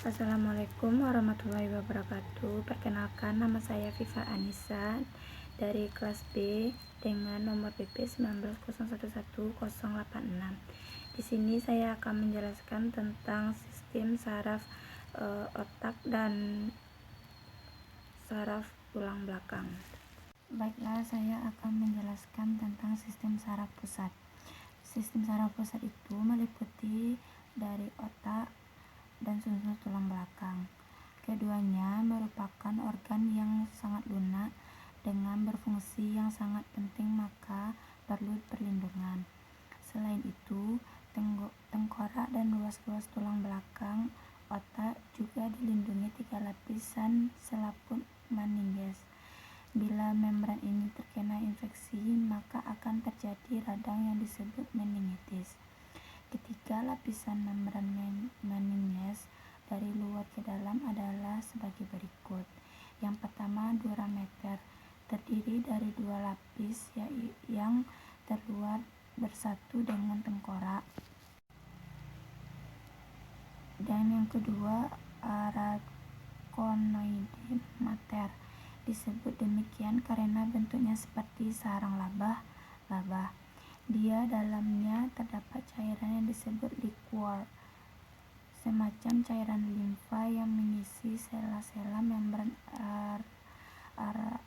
Assalamualaikum warahmatullahi wabarakatuh. Perkenalkan, nama saya Viva Anissa dari kelas B dengan nomor PP 19011086. Di sini saya akan menjelaskan tentang sistem saraf otak dan saraf tulang belakang. Baiklah, saya akan menjelaskan tentang sistem saraf pusat. Sistem saraf pusat itu meliputi dari otak dan sumsum tulang belakang. Keduanya merupakan organ yang sangat lunak dengan berfungsi yang sangat penting, maka perlu perlindungan. Selain itu, tengkorak dan ruas-ruas tulang belakang otak juga dilindungi 3 lapisan selaput meninges. Bila membran ini terkena infeksi, maka akan terjadi radang yang disebut meningitis. Ketiga lapisan membran meninges dari luar ke dalam adalah sebagai berikut. Yang pertama, durameter, terdiri dari 2 lapis yang terluar bersatu dengan tengkorak. Dan yang kedua, arakonoide mater. Disebut demikian karena bentuknya seperti sarang laba. Dia dalamnya terdapat cairan yang disebut liquor, semacam cairan limfa yang mengisi sela-sela membran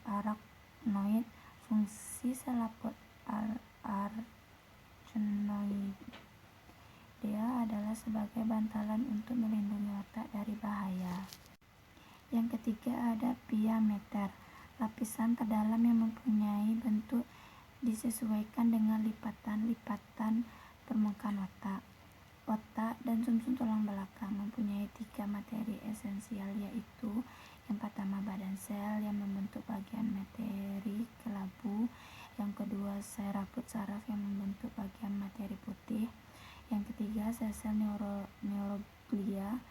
arachnoid. Fungsi selaput arachnoidea adalah sebagai bantalan untuk melindungi otak dari bahaya. Yang ketiga ada pia meter, lapisan terdalam yang mempunyai bentuk disesuaikan dengan lipatan-lipatan permukaan otak. Otak dan sumsum tulang belakang mempunyai 3 materi esensial, yaitu yang pertama badan sel yang membentuk bagian materi kelabu, yang kedua serabut saraf yang membentuk bagian materi putih, yang ketiga sel-sel neuroglia,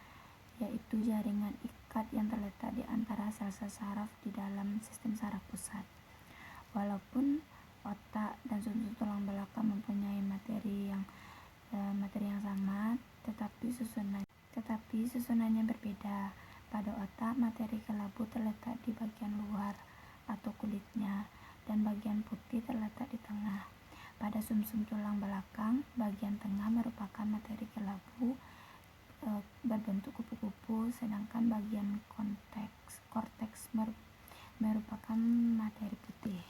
yaitu jaringan ikat yang terletak di antara sel-sel saraf di dalam sistem saraf pusat. Walaupun otak dan sumsum tulang belakang mempunyai materi yang sama, tetapi susunannya berbeda. Pada otak, materi kelabu terletak di bagian luar atau kulitnya, dan bagian putih terletak di tengah. Pada sumsum tulang belakang, bagian tengah merupakan materi kelabu berbentuk kupu-kupu, sedangkan bagian korteks merupakan materi putih.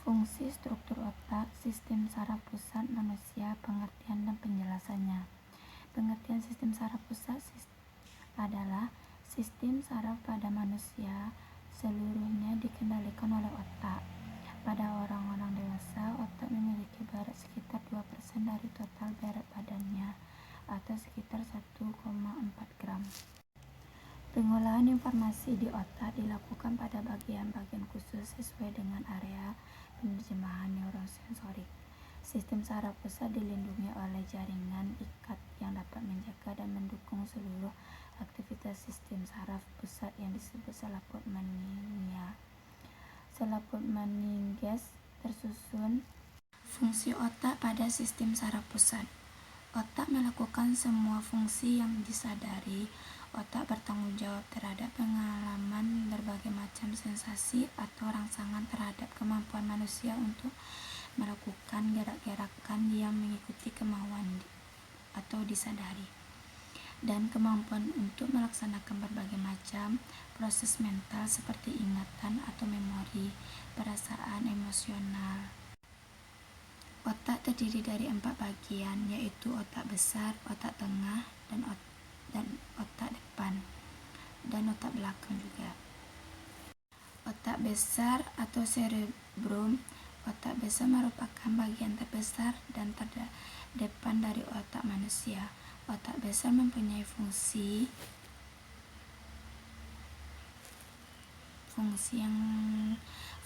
Fungsi struktur otak, sistem saraf pusat manusia, pengertian dan penjelasannya. Pengertian sistem saraf pusat adalah sistem saraf pada manusia seluruhnya dikendalikan oleh otak. Pada orang-orang dewasa, otak memiliki berat sekitar 2% dari total berat badannya, atau sekitar 1,4 gram. Pengolahan informasi di otak dilakukan pada bagian-bagian khusus sesuai dengan area penerjemahan neurosensorik. Sistem saraf pusat dilindungi oleh jaringan ikat yang dapat menjaga dan mendukung seluruh aktivitas sistem saraf pusat yang disebut selaput meninges tersusun. Fungsi otak pada sistem saraf pusat. Otak melakukan semua fungsi yang disadari. Otak bertanggung jawab terhadap pengalaman berbagai macam sensasi atau rangsangan terhadap kemampuan manusia untuk melakukan gerak-gerakan yang mengikuti kemauan atau disadari, dan kemampuan untuk melaksanakan berbagai macam proses mental seperti ingatan atau memori, perasaan, emosional. Otak terdiri dari 4 bagian, yaitu otak besar, otak tengah, dan otak depan, dan otak belakang juga. Otak besar atau cerebrum. Otak besar merupakan bagian terbesar dan terdepan dari otak manusia. Otak besar mempunyai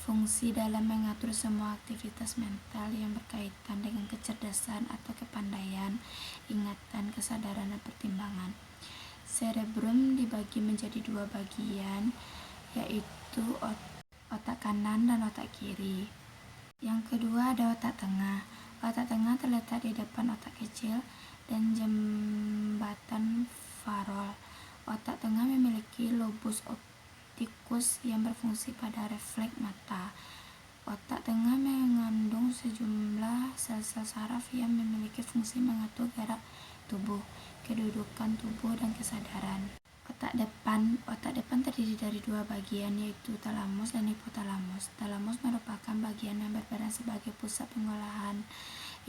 fungsi dalam mengatur semua aktivitas mental yang berkaitan dengan kecerdasan atau kepandaian, ingatan, kesadaran, dan pertimbangan. Cerebrum dibagi menjadi 2 bagian, yaitu otak kanan dan otak kiri. Yang kedua ada otak tengah. Otak tengah terletak di depan otak kecil dan jembatan farol. bulbus opticus yang berfungsi pada refleks mata. Otak tengah mengandung sejumlah sel-sel saraf yang memiliki fungsi mengatur gerak tubuh, kedudukan tubuh, dan kesadaran. Otak depan terdiri dari dua bagian, yaitu talamus dan hipotalamus. Talamus merupakan bagian yang berperan sebagai pusat pengolahan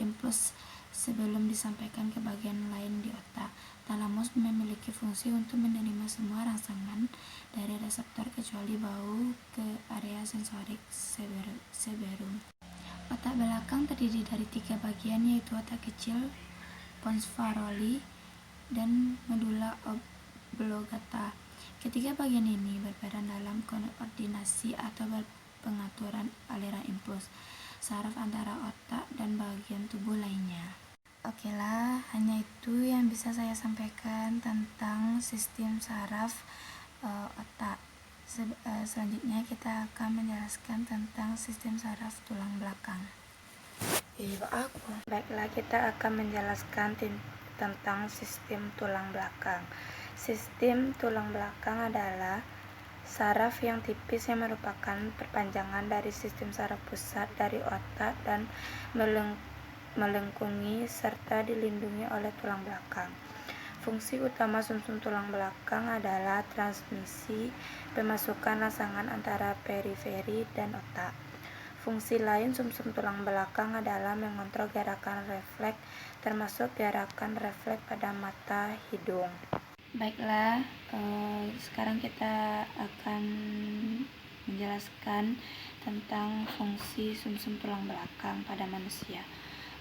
impuls sebelum disampaikan ke bagian lain di otak. Talamus memiliki fungsi untuk menerima semua rangsangan dari reseptor kecuali bau ke area sensorik cerebrum. Otak belakang terdiri dari 3 bagian, yaitu otak kecil, pons faroli, dan medula oblongata. Ketiga bagian ini berperan dalam koordinasi atau pengaturan aliran impuls saraf antara otak dan bagian tubuh lainnya. Oke lah, hanya itu yang bisa saya sampaikan tentang sistem saraf otak. Selanjutnya kita akan menjelaskan tentang sistem saraf tulang belakang. Baiklah, kita akan menjelaskan tentang sistem tulang belakang. Sistem tulang belakang adalah saraf yang tipis yang merupakan perpanjangan dari sistem saraf pusat dari otak dan melengkungi serta dilindungi oleh tulang belakang. Fungsi utama sumsum tulang belakang adalah transmisi pemasukan rangsangan antara periferi dan otak. Fungsi lain sumsum tulang belakang adalah mengontrol gerakan refleks, termasuk gerakan refleks pada mata, hidung. Baiklah, sekarang kita akan menjelaskan tentang fungsi sumsum tulang belakang pada manusia.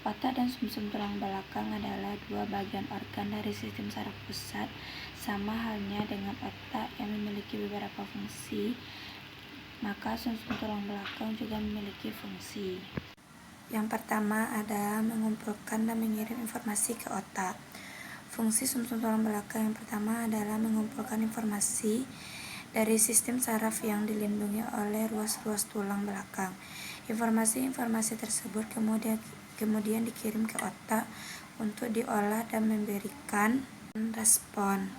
Otak dan sumsum tulang belakang adalah dua bagian organ dari sistem saraf pusat. Sama halnya dengan otak yang memiliki beberapa fungsi, maka sumsum tulang belakang juga memiliki fungsi. Yang pertama adalah mengumpulkan dan mengirim informasi ke otak. Fungsi sumsum tulang belakang yang pertama adalah mengumpulkan informasi dari sistem saraf yang dilindungi oleh ruas-ruas tulang belakang. Informasi-informasi tersebut kemudian dikirim ke otak untuk diolah dan memberikan respon.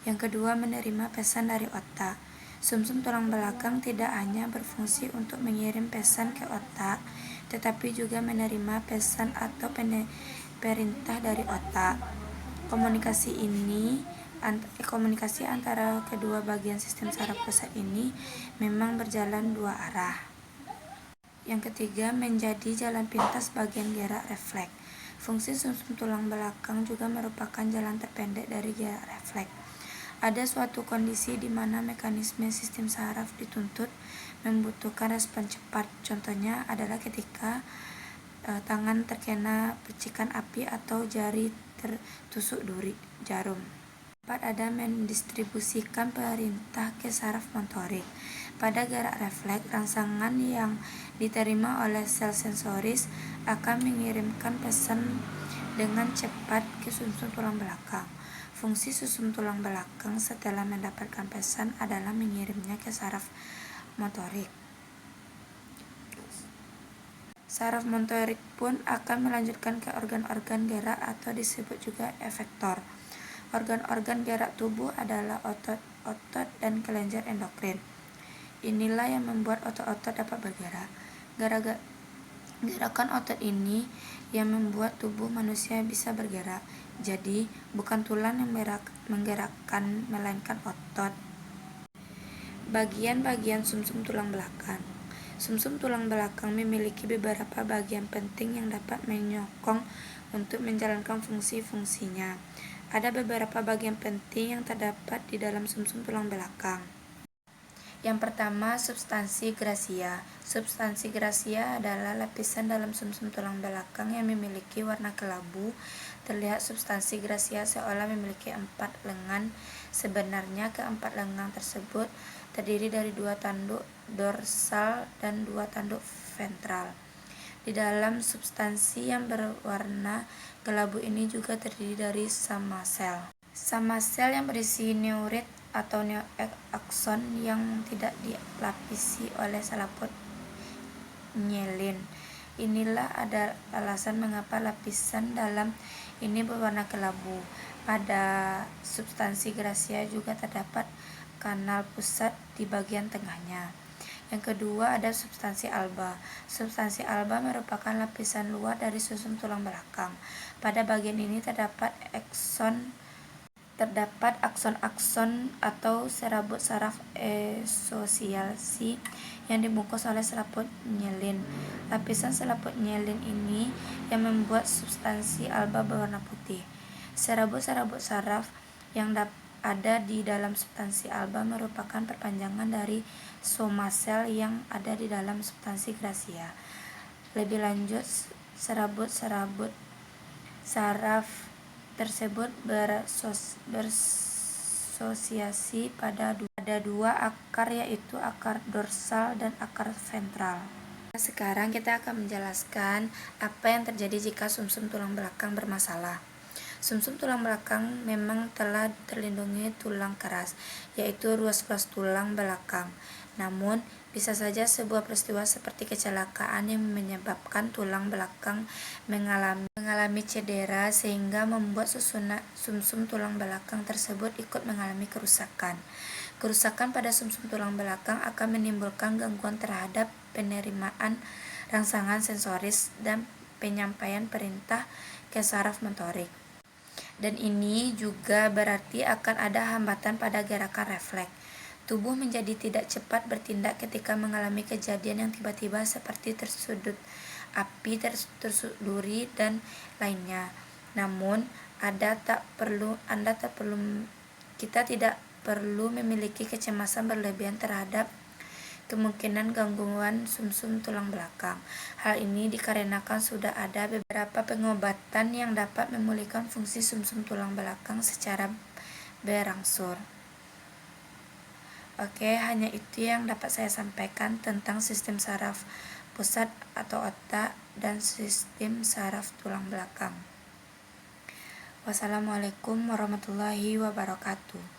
Yang kedua, menerima pesan dari otak. Sumsum tulang belakang tidak hanya berfungsi untuk mengirim pesan ke otak, tetapi juga menerima pesan atau perintah dari otak. Komunikasi antara kedua bagian sistem saraf pusat ini memang berjalan dua arah. Yang ketiga, menjadi jalan pintas bagian gerak refleks. Fungsi sumsum tulang belakang juga merupakan jalan terpendek dari gerak refleks. Ada suatu kondisi di mana mekanisme sistem saraf dituntut membutuhkan respon cepat. Contohnya adalah ketika tangan terkena percikan api atau jari tertusuk duri jarum. Dapat ada mendistribusikan perintah ke saraf motorik. Pada gerak refleks, rangsangan yang diterima oleh sel sensoris akan mengirimkan pesan dengan cepat ke sumsum tulang belakang. Fungsi sumsum tulang belakang setelah mendapatkan pesan adalah mengirimnya ke saraf motorik. Saraf motorik pun akan melanjutkan ke organ-organ gerak atau disebut juga efektor. Organ-organ gerak tubuh adalah otot dan kelenjar endokrin. Inilah yang membuat otot-otot dapat bergerak. Gerakan otot ini yang membuat tubuh manusia bisa bergerak. Jadi, bukan tulang yang menggerakkan, melainkan otot. Bagian-bagian sumsum tulang belakang. Sumsum tulang belakang memiliki beberapa bagian penting yang dapat menyokong untuk menjalankan fungsi-fungsinya. Ada beberapa bagian penting yang terdapat di dalam sumsum tulang belakang. Yang pertama, substansi gracia. Substansi gracia adalah lapisan dalam sumsum tulang belakang yang memiliki warna kelabu. Terlihat substansi gracia seolah memiliki 4 lengan. Sebenarnya keempat lengan tersebut terdiri dari 2 tanduk dorsal dan 2 tanduk ventral. Di dalam substansi yang berwarna kelabu ini juga terdiri dari sama sel. Sama sel yang berisi neurit atau akson yang tidak dilapisi oleh selaput myelin. Inilah ada alasan mengapa lapisan dalam ini berwarna kelabu. Pada substansi gracia juga terdapat kanal pusat di bagian tengahnya. Yang kedua ada substansi alba. Substansi alba merupakan lapisan luar dari sumsum tulang belakang. Pada bagian ini terdapat akson-akson atau serabut saraf asosiasi yang dibungkus oleh selaput myelin. Lapisan selaput myelin ini yang membuat substansi alba berwarna putih. Serabut-serabut saraf yang ada di dalam substansi alba merupakan perpanjangan dari somasel yang ada di dalam substansi gracia. Lebih lanjut, serabut-serabut saraf tersebut bersosiasi pada dua akar, yaitu akar dorsal dan akar ventral. Sekarang kita akan menjelaskan apa yang terjadi jika sumsum tulang belakang bermasalah. Sumsum tulang belakang memang telah terlindungi tulang keras, yaitu ruas-ruas tulang belakang. Namun, bisa saja sebuah peristiwa seperti kecelakaan yang menyebabkan tulang belakang mengalami cedera sehingga membuat sumsum tulang belakang tersebut ikut mengalami kerusakan. Kerusakan pada sumsum tulang belakang akan menimbulkan gangguan terhadap penerimaan rangsangan sensoris dan penyampaian perintah ke saraf motorik. Dan ini juga berarti akan ada hambatan pada gerakan refleks. Tubuh menjadi tidak cepat bertindak ketika mengalami kejadian yang tiba-tiba seperti tersudut api, tersuduri, dan lainnya. Namun, kita tidak perlu memiliki kecemasan berlebihan terhadap kemungkinan gangguan sumsum tulang belakang. Hal ini dikarenakan sudah ada beberapa pengobatan yang dapat memulihkan fungsi sumsum tulang belakang secara berangsur. Oke, hanya itu yang dapat saya sampaikan tentang sistem saraf pusat atau otak dan sistem saraf tulang belakang. Wassalamualaikum warahmatullahi wabarakatuh.